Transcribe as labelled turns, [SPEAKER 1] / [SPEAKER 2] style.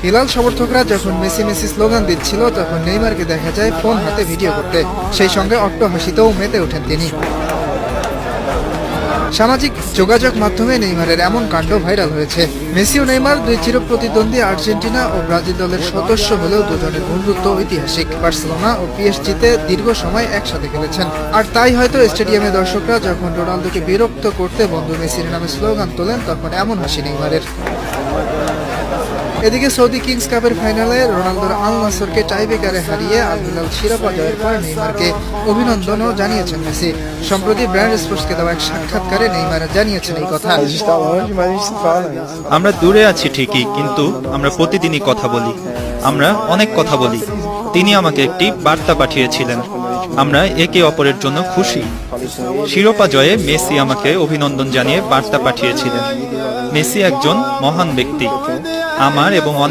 [SPEAKER 1] Hilal সমর্থকরা যখন Messi Messi slogan দিচ্ছিল, তখন নেইমারকে দেখা যায় ফোন হাতে ভিডিও করতে। সেই সঙ্গে অট্টহাসিতেও মেতে ওঠেন তিনি। সামাজিক যোগাযোগ মাধ্যমে নেইমারের এমন কাণ্ড ভাইরাল হয়েছে। মেসি ও নেইমার দুই চিরপ্রতিদ্বন্দ্বী আর্জেন্টিনা ও ব্রাজিল দলের সদস্য হলেও দুজনের বন্ধুত্ব ঐতিহাসিক। বার্সেলোনা ও পিএসজিতে দীর্ঘ সময় একসাথে খেলেছেন। আর তাই হয়তো স্টেডিয়ামে দর্শকরা যখন রোনালদোকে বিরক্ত করতে বন্ধু মেসির নামে স্লোগান তোলেন, তখন এমন হাসি নেইমারের। এদিকে সৌদি কিংস কাপের ফাইনালে রোনালদোর আল নাসরকে টাইব্রেকারে হারিয়ে আল হিলাল শিরোপা জয়ের পর নেইমারকে অভিনন্দনও জানিয়েছেন মেসি। সম্প্রতি ব্র্যান্ড স্পোর্টসকে দেওয়া এক সাক্ষাৎকারে নেইমার জানিয়েছেন এই কথা।
[SPEAKER 2] আমরা দূরে আছি ঠিকই, কিন্তু আমরা প্রতিদিনই কথা বলি, আমরা অনেক কথা বলি। তিনি আমাকে একটি বার্তা পাঠিয়েছিলেন, আমরা একে অপরের জন্য খুশি। শিরোপা জয়ে মেসি আমাকে অভিনন্দন জানিয়ে বার্তা পাঠিয়েছিলেন। মেসি একজন মহান ব্যক্তি, আমার এবং অনেক